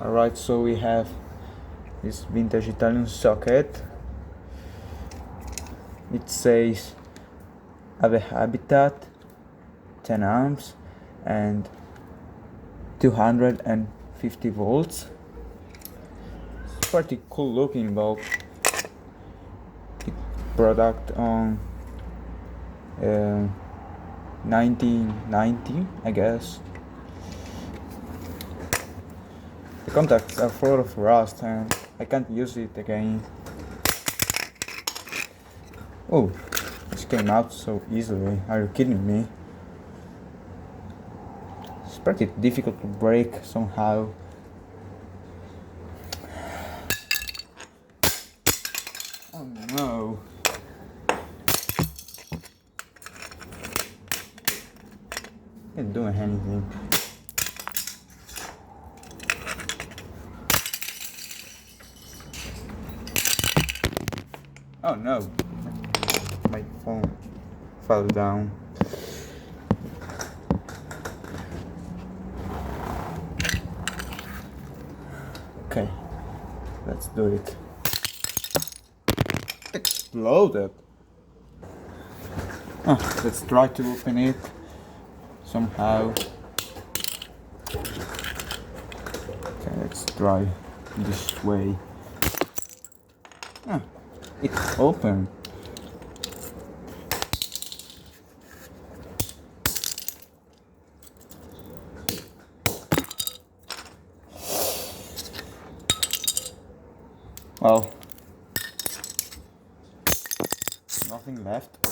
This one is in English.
Alright, so we have this vintage Italian socket. It says Ave Habitat, 10 amps and 250 volts. It's pretty cool looking bulb. Product on 1990, I guess. The contacts are full of rust and I can't use it again. Oh, this came out so easily. Are you kidding me? It's pretty difficult to break somehow. Oh no. Can't do anything. Oh no. My phone fell down. Okay, let's do it. Exploded. Let's try to open it somehow. Okay, let's try this way. It's open. Well, nothing left.